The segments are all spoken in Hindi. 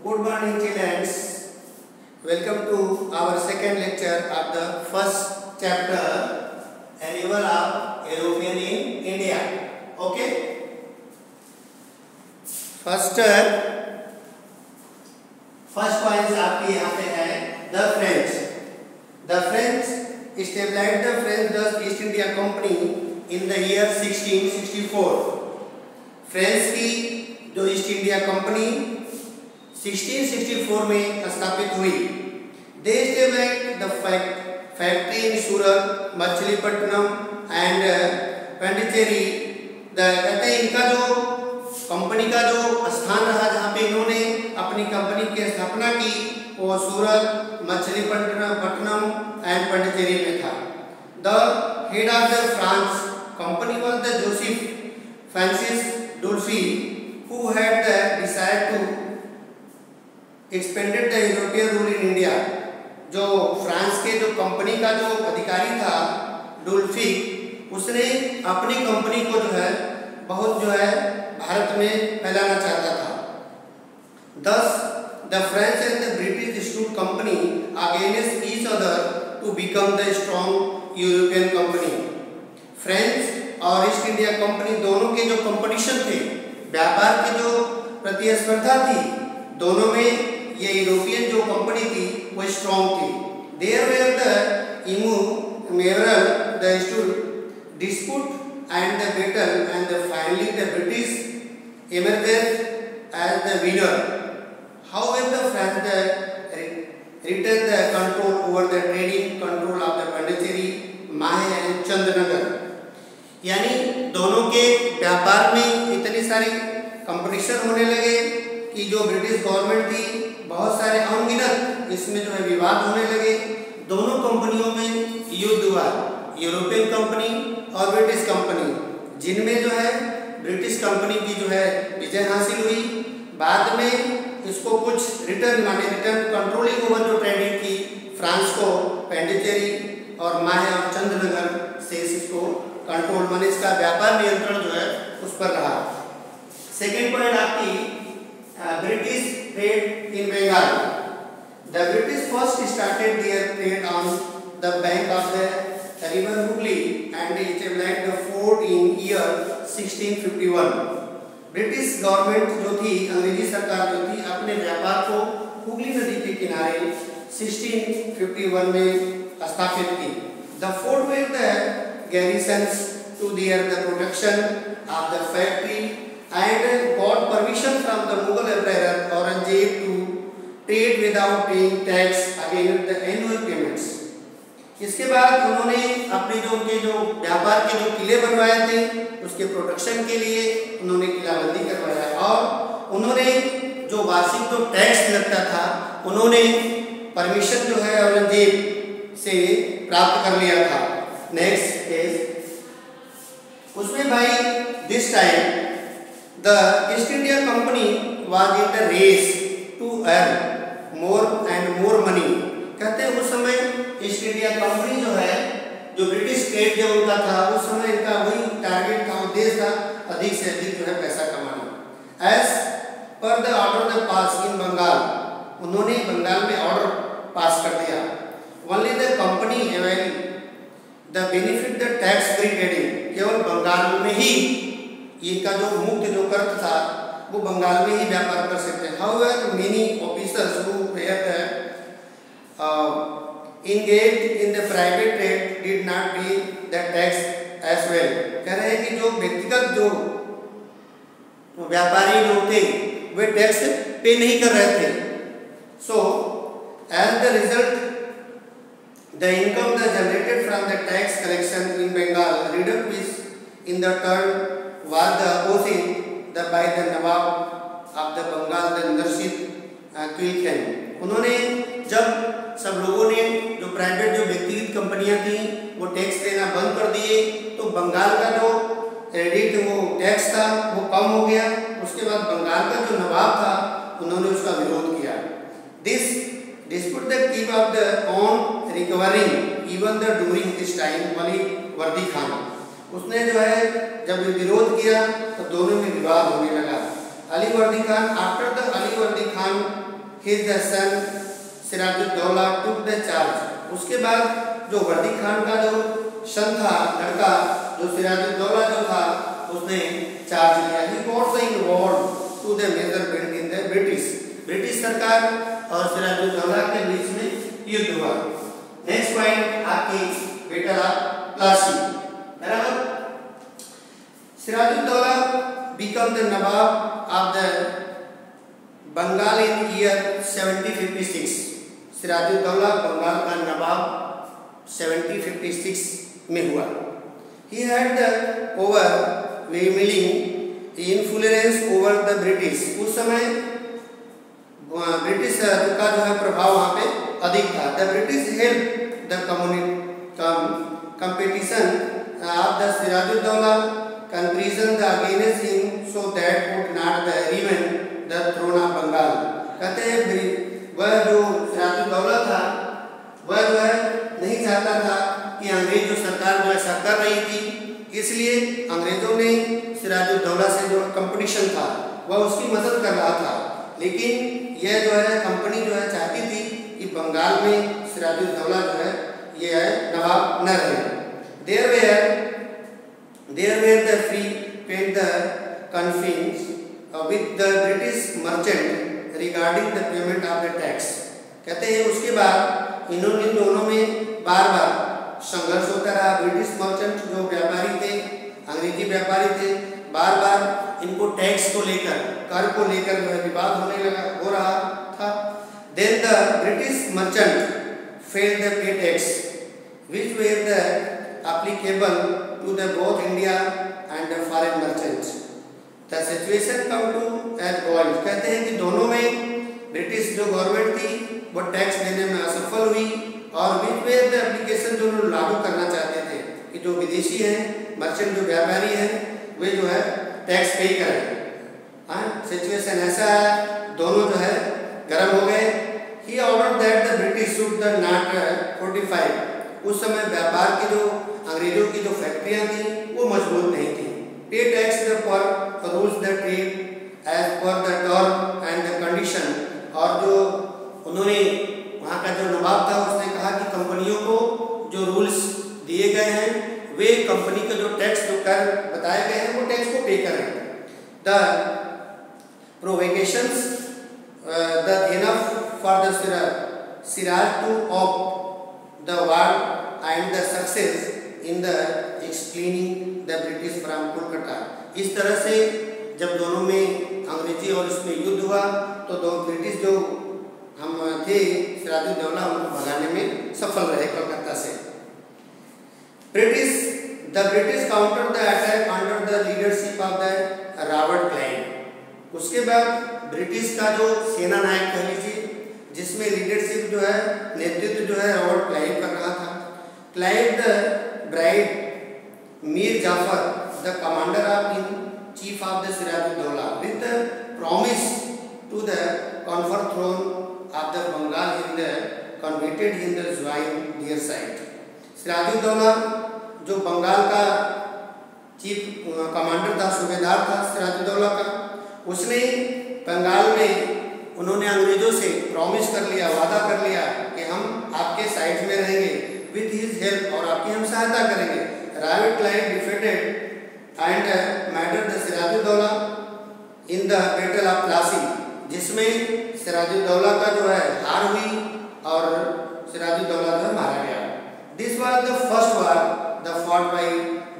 Good morning, children. Welcome to our second lecture of the first chapter, Arrival of European in India. Okay. First points आपके यहाँ पे है the French. The French established the French Dutch East India Company in the year 1664. France की जो ईस्ट इंडिया कंपनी 1664 में स्थापित हुई. They established the factory in Surat, Machilipatnam and Pondicherry. कहते हैं इनका जो कंपनी का जो स्थान रहा जहाँ पे इन्होंने अपनी कंपनी की स्थापना की वो सूरत, मछलीपट्टनम एंड पांडिचेरी में था. The head of the France company was the Joseph Francis डुल्फी, who had the desire to expanded the European rule in India. जो फ्रांस के जो कंपनी का जो अधिकारी था डुल्फी, उसने अपनी कंपनी को जो है बहुत जो है भारत में फैलाना चाहता था. Thus the French and the British stood company against each other to become the strong European company. French और ईस्ट इंडिया कंपनी दोनों के जो कंपटीशन थे, व्यापार की जो प्रतिस्पर्धा थी, दोनों में ये यूरोपियन जो कंपनी थी वो स्ट्रॉन्ग थी. There were the immoral the dispute and the battle and finally the British emerged as the winner. However, the French retained the control over the trading control of the Pondicherry, Mahe and Chandnagar. यानी दोनों के व्यापार में इतनी सारी कंपटीशन होने लगे कि जो ब्रिटिश गवर्नमेंट थी बहुत सारे अनगिनत इसमें जो है विवाद होने लगे. दोनों कंपनियों में युद्ध हुआ, यूरोपियन कंपनी और ब्रिटिश कंपनी, जिनमें जो है ब्रिटिश कंपनी की जो है विजय हासिल हुई. बाद में इसको कुछ रिटर्न कंट्रोलिंग ओवर जो ट्रेडिंग की फ्रांस को पांडिचेरी और माहे और चंद्रनगर से इसको कंट्रोल माने इसका व्यापार नियंत्रण जो है उस पर रहा. सेकेंड पॉइंट आपकी British trade in Bengal. The British first started their trade on the bank of the river Hooghly and established the fort in year 1651. British government जो थी, अंग्रेजी सरकार जो थी, अपने व्यापार को हुगली नदी के किनारे 1651 में स्थापित की. The fort where the garrisons to their the production of the factory and got permission from the Mughal Emperor Aurangzeb to trade without paying tax against the annual payments. इसके बाद उन्होंने अपने जो उनके जो व्यापार के जो किले बनवाए थे उसके प्रोटेक्शन के लिए उन्होंने किलाबंदी करवाया और उन्होंने जो वार्षिक जो टैक्स लगता था उन्होंने परमिशन जो है औरंगजेब से प्राप्त कर लिया था. नेक्स्ट इज उसमें भाई this time the East India Company was in the race to earn more and more money. कहते हैं उस समय ईस्ट इंडिया कंपनी जो है जो ब्रिटिश स्टेट जो उनका था उस समय इनका वही टारगेट था, उद्देश्य था अधिक से अधिक जो है पैसा कमाना. As per the order the pass in Bengal, उन्होंने बंगाल में ऑर्डर पास कर दिया. Only the company avail the benefit the tax free trading, केवल बंगाल में ही इनका जो मुख्य जो कर था वो बंगाल में ही व्यापार कर सकते हैं. However many officers who were engaged in the private trade did not pay the tax as well. कह रहे हैं कि जो व्यक्तिगत जो व्यापारी लोग थे वे टैक्स पे नहीं कर रहे थे. So as the result the income that generated from the tax collection in Bengal reduced in the turn was the oath by the Nawab of the Bengal the Narsid Quilchen. उन्होंने जब सब लोगों ने जो प्राइवेट जो व्यक्तिगत कंपनियां थी वो टैक्स देना बंद कर दिए तो बंगाल का जो क्रेडिट वो टैक्स था वो कम हो गया. उसके बाद बंगाल का जो नवाब था उन्होंने उसका विरोध किया. This dispute the keep of the on recovering even the during this time Ali वर्दी खान, उसने जो है जब विरोध किया तो दोनों में विवाद होने लगा. अली वर्दी Khan after the Ali Vardi Khan his the son Siraj-ud-Daulah took the charge। उसके बाद जो वर्दी खान का जो सन था, लड़का जो सिराजुद्दौला जो था, उसने चार्ज लिया। He got the involved to the major build in the British सरकार और सिराजुद्दौला के बीच में युद्ध हुआ। नेक्स्ट पॉइंट आपकी बेटा प्लासी, बराबर। Siraj-ud-Daulah become the Nawab of the Bengal in year 1756। Siraj-ud-Daulah Bengal का नवाब 1756 में हुआ। He had the overwhelming influence over the British। उस समय ब्रिटिश का जो है प्रभाव वहाँ पे अधिक था। The British helped the competition of the Siraj-ud-Daulah conversion the against him so that would not the remain the throne of Bengal. कहते हैं वह जो सिराजुद्दौला था वह जो है नहीं चाहता था कि अंग्रेज जो सरकार जो ऐसा कर रही थी, इसलिए अंग्रेजों ने सिराजुद्दौला से जो कंपटीशन था वह उसकी मदद कर रहा था। लेकिन यह जो है कंपनी जो है चाहती थी कि बंगाल में सिराजुद्दौला जो है ये है नवाब न रहे। There were the free paid the confines with the British merchant regarding the payment of the tax। कहते हैं उसके बाद इन दोनों में बार बार संघर्ष होता रहा। ब्रिटिश मर्चेंट जो व्यापारी थे, अंग्रेजी व्यापारी थे, बार बार इनको टैक्स को लेकर, कर को लेकर जो है विवाद हो रहा था। Then the British merchant failed to pay tax which were the applicable to the both India and the foreign merchants। The situation come to a boil। कहते हैं कि दोनों में ब्रिटिश जो गवर्नमेंट थी वो टैक्स देने में असफल हुई और which were the application जो लोग लागू करना चाहते थे कि जो विदेशी हैं, मर्चेंट जो व्यापारी हैं, वे जो है टैक्स पे करें। हाँ, सिचुएशन ऐसा है, दोनों जो है गर्म हो गए। He ordered that the British should the not fortify। उस समय व्यापार की जो अंग्रेजों की जो फैक्ट्रियां थी वो मजबूत नहीं थी। Pay tax the for rules the trade as per the term and the condition। और जो उन्होंने वहाँ का जो नवाब था उसने कहा कि कंपनियों को जो रूल्स दिए गए हैं वे कंपनी का जो टैक्स जो कर बताए गए हैं वो टैक्स को पे करें। The provocations the enough for the Siraj to opt the war and the success in the explaining the British from Kolkata। इस तरह से जब दोनों में अंग्रेजी और इसमें युद्ध हुआ तो दो ब्रिटिश जो हम थे सिराजुद्दौला उनको भगाने में सफल रहे कलकत्ता से। The British countered the attack under the leadership of the Robert Clive. उसके बाद ब्रिटिश का जो सेना नायक कह लीजिए जिसमें लीडरशिप जो है नेतृत्व जो है रॉबर्ट क्लाइव कर रहा था। Clive the bribed Mir Jafar the commander of in chief of the Sirajuddaula with the promise to the confer throne of the Bengal in the converted in the join their side. Sirajuddaula जो बंगाल का चीफ कमांडर था, सूबेदार था सिराजुद्दौला का, उसने बंगाल में उन्होंने अंग्रेजों से प्रॉमिस कर लिया, वादा कर लिया कि हम आपके साइड में रहेंगे विद हिज हेल्प और आपकी हम सहायता करेंगे। Robert Clive defeated and murdered the Sirajuddaula in the battle of Plassey, जिसमें सिराजुद्दौला का जो है हार हुई और सिराजुद्दौला जो मारा गया। This was the first war the fought by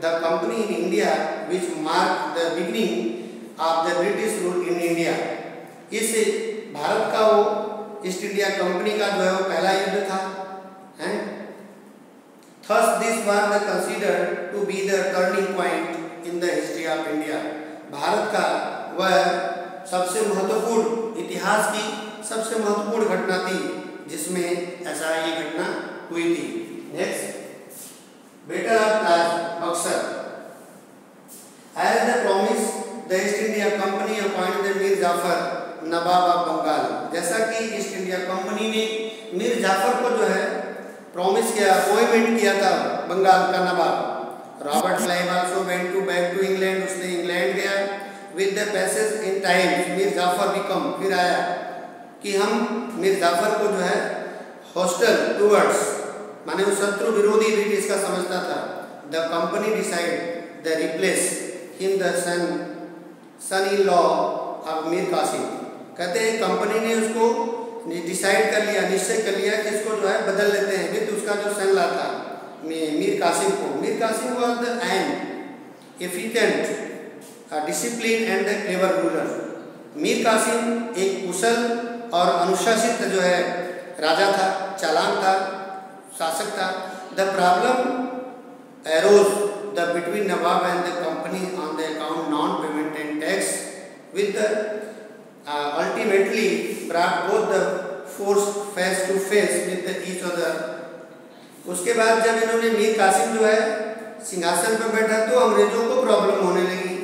the company in India which mark the beginning of the British rule in India. इस भारत का वो ईस्ट इंडिया कंपनी का जो है वो पहला युद्ध था। Thus this was the considered to be the turning point in the history of India। Bharat का वह सबसे महत्वपूर्ण इतिहास की सबसे महत्वपूर्ण घटना थी जिसमें ऐसा ये घटना हुई थी। Next, battle of Buxar. As the promise, the East India Company appointed Mir Jafar nawab of Bengal. जैसा कि ईस्ट इंडिया कंपनी ने मीर जाफर को जो है प्रॉमिस किया, अपॉइंटमेंट किया था बंगाल का नवाब। Robert Clive also went to back to England, उसने इंग्लैंड गया with the passage in time. Mir Jafar भी कम फिर आया कि हम मीर जाफर को जो है हॉस्टल टूवर्ड्स, माने वो शत्रु विरोधी ब्रिटिश का समझता था। The company decide the replace him the son in law of Mir Qasim. कहते हैं कंपनी ने उसको डिसाइड कर लिया, निश्चय कर लिया कि इसको जो है बदल लेते हैं विद उसका जो सन ला था मीर कासिम को। Mir Qasim was the an efficient discipline and the clever ruler. Mir Qasim एक कुशल और अनुशासित जो है राजा था, चालाक था, शासक था। The problem arose the between Nawab and the company on the account non-payment and tax, with the ultimately brought both the force face to face with each other. उसके बाद जब इन्होंने मीर कासिम जो है सिंहासन पर बैठा तो अंग्रेजों को प्रॉब्लम होने लगी।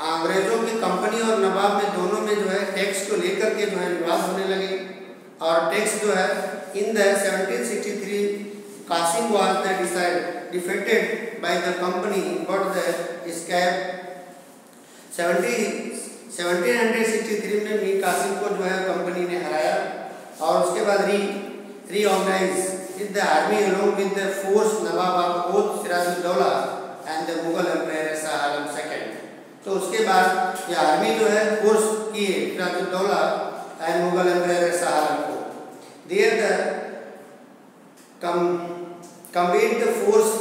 अंग्रेजों की कंपनी और नवाब में दोनों में जो है टैक्स को लेकर के जो है विवाद होने लगे। और टैक्स जो है in the 1763 Qasim was the defeated by the company but the escape। 1763 में मीर कासिम को जो है कंपनी ने हराया और उसके बाद reorganize with the army along with the force nawab of both Sirajuddaula and the Mughal empire Shah Alam second. तो उसके बाद ये आर्मी जो है फोर्स किए सिराजुद्दौला एंड मुगल एम्पायर शाह आलम को। There the combined the force,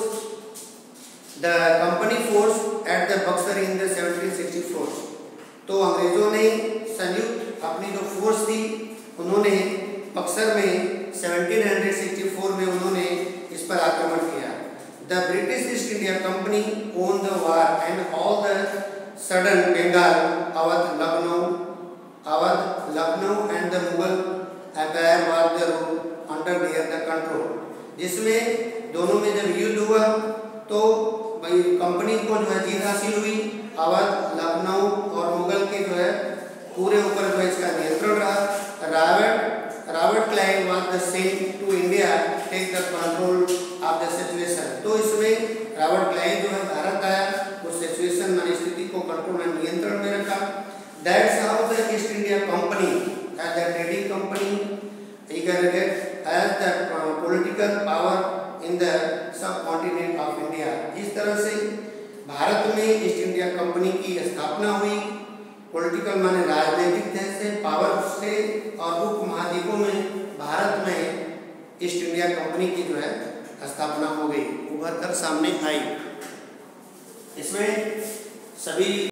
the company force at the Buxar in the 1764। तो अंग्रेजों ने संयुक्त अपनी जो फोर्स थी उन्होंने बक्सर में 1764 में उन्होंने इस पर आक्रमण किया। The British East India Company won the war and all the sudden Bengal Awadh Lucknow and the Mughal empire was the rule under their the control. जिसमें दोनों में जब युद्ध हुआ तो भाई कंपनी को जो है जीत हासिल हुई। अवध, लखनऊ और मुगल के जो है पूरे ऊपर जो है इसका नियंत्रण रहा। Robert Clive was the sent to India take the control of the situation. तो इसमें रॉबर्ट क्लाइव जो है भारत आया, उस सिचुएशन में स्थिति को कंट्रोल में नियंत्रण में रखा। That's how the East India Company as the trading company as the political power in the subcontinent of India। इस तरह से भारत में ईस्ट इंडिया कंपनी की स्थापना हुई। पॉलिटिकल माने राजनीतिक तरह से, पावर से, और उपमहाद्वीपों में भारत में ईस्ट इंडिया कंपनी की जो है स्थापना हो गई, उभर कर सामने आई। इसमें सभी